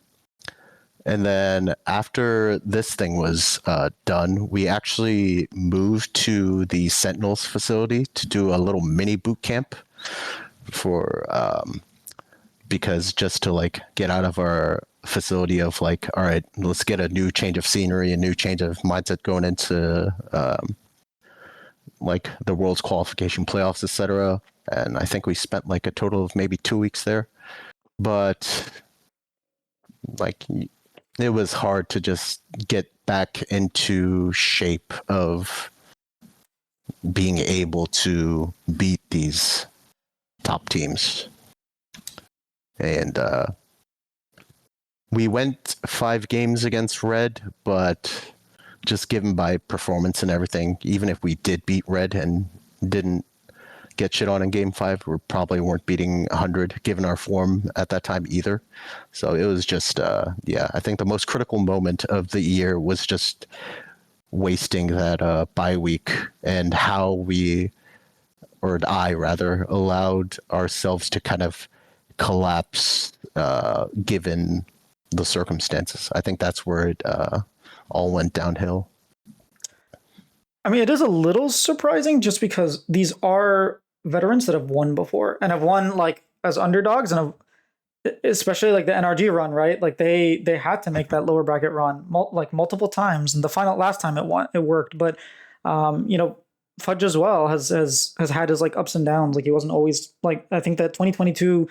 And then after this thing was done, we actually moved to the Sentinels facility to do a little mini boot camp for because just to get out of our facility of all right, let's get a new change of scenery, a new change of mindset going into the world's qualification playoffs, etc. And I think we spent a total of maybe 2 weeks there, but it was hard to just get back into shape of being able to beat these top teams. And we went 5 games against Red, but just given by performance and everything, even if we did beat Red and didn't get shit on in game 5, we probably weren't beating 100 given our form at that time either. So it was just, I think the most critical moment of the year was just wasting that bye week and how I rather, allowed ourselves to kind of collapse given the circumstances. I think that's where it all went downhill. I mean, it is a little surprising just because these are veterans that have won before and have won like as underdogs and have, especially like the NRG run, right? Like they had to make that lower bracket run like multiple times, and the final last time it worked. But Fudge as well has had his like ups and downs. Like he wasn't always like, I think that 2022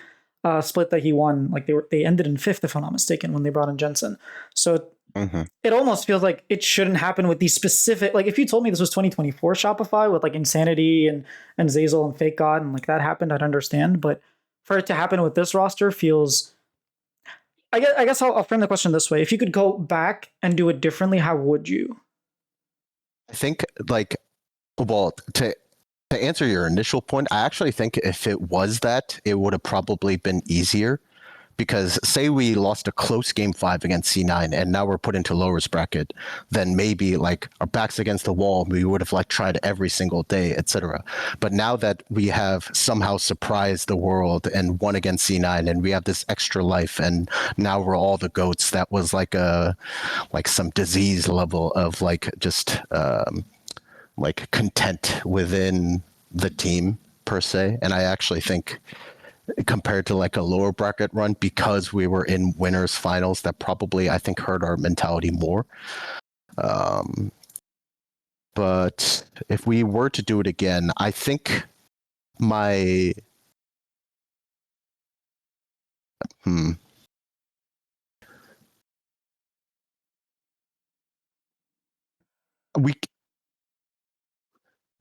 split that he won, like they ended in 5th if I'm not mistaken when they brought in Jensen. So it almost feels like it shouldn't happen with these specific, like if you told me this was 2024 Shopify with like Insanity and Zazel and Fake God and like that happened, I'd understand. But for it to happen with this roster feels, I guess I'll frame the question this way. If you could go back and do it differently, how would you? I think to answer your initial point, I actually think if it was that, it would have probably been easier. Because say we lost a close game 5 against C9 and now we're put into lowest bracket, then maybe like our backs against the wall, we would have like tried every single day, etc. But now that we have somehow surprised the world and won against C9 and we have this extra life and now we're all the goats, that was like some disease level of like just like content within the team per se. And I actually think, compared to like a lower bracket run, because we were in winners finals, that probably I think hurt our mentality more. But if we were to do it again, I think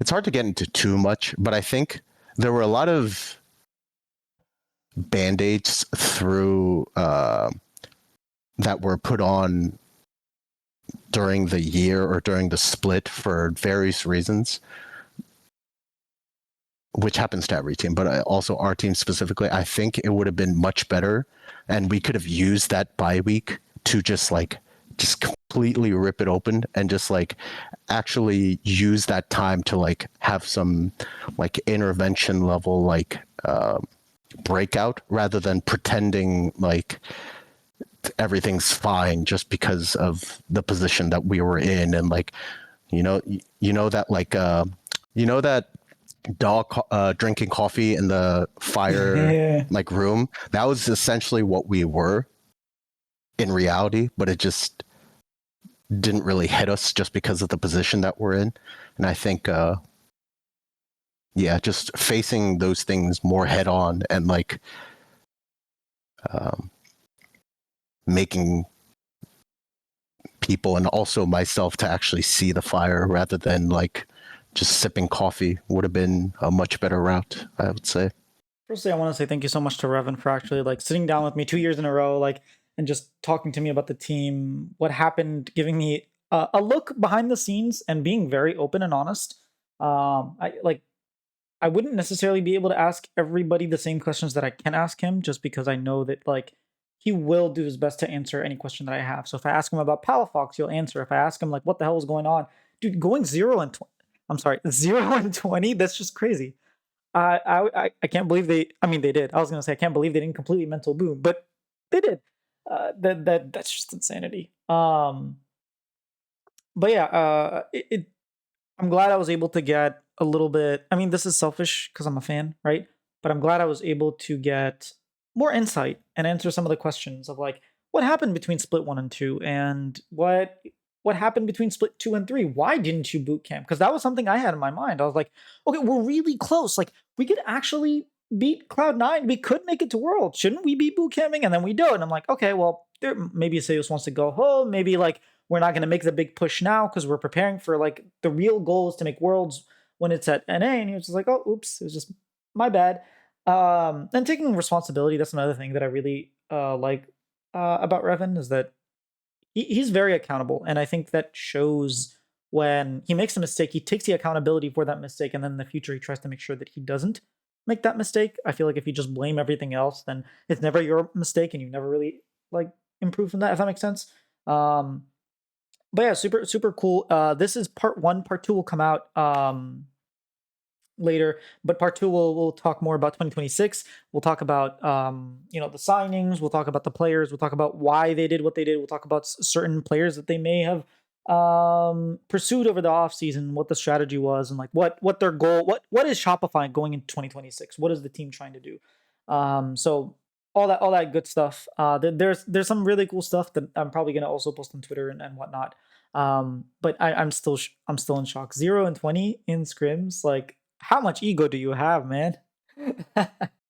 it's hard to get into too much, but I think there were a lot of band-aids through that were put on during the year or during the split for various reasons, which happens to every team, but also our team specifically. I think it would have been much better, and we could have used that bye week to just completely rip it open and just like actually use that time to like have some like intervention level like breakout, rather than pretending like everything's fine just because of the position that we were in. And like that like that dog drinking coffee in the fire like room, that was essentially what we were in reality, but it just didn't really hit us just because of the position that we're in. And I think just facing those things more head on and like making people and also myself to actually see the fire rather than like just sipping coffee would have been a much better route, I would say. Firstly, I want to say thank you so much to Reven for actually like sitting down with me 2 years in a row, like, and just talking to me about the team, what happened, giving me a look behind the scenes and being very open and honest. I wouldn't necessarily be able to ask everybody the same questions that I can ask him, just because I know that like he will do his best to answer any question that I have. So if I ask him about Palafox, he'll answer. If I ask him like what the hell is going on, dude, going 0-20, that's just crazy. I can't believe they. I mean, they did. I was gonna say I can't believe they didn't completely mental boom, but they did. That's just insanity. But yeah, I'm glad I was able to get a little bit. I mean, this is selfish because I'm a fan, right? But I'm glad I was able to get more insight and answer some of the questions of like what happened between split 1 and 2, and what happened between split 2 and 3. Why didn't you boot camp? Because that was something I had in my mind. I was like, okay, we're really close. Like we could actually beat Cloud9. We could make it to World. Shouldn't we be boot camping? And then we do. And I'm like, okay, well, maybe Seus wants to go home. Maybe like we're not going to make the big push now because we're preparing for like the real goal is to make Worlds when it's at NA. And he was just like, oh, oops, it was just my bad. And taking responsibility, that's another thing that I really like about Revan, is that he's very accountable, and I think that shows when he makes a mistake, he takes the accountability for that mistake, and then in the future he tries to make sure that he doesn't make that mistake. I feel like if you just blame everything else, then it's never your mistake, and you never really like improve from that. If that makes sense. Um, but yeah, super cool. This is part one. Part two will come out later, but part two we'll talk more about 2026. We'll talk about the signings, we'll talk about the players, we'll talk about why they did what they did, we'll talk about certain players that they may have pursued over the off season, what the strategy was, and like what their goal, what is Shopify going into 2026, what is the team trying to do. So all that good stuff. There's some really cool stuff that I'm probably going to also post on Twitter and whatnot. But I'm still in shock. 0 and 20 in scrims. Like, how much ego do you have, man?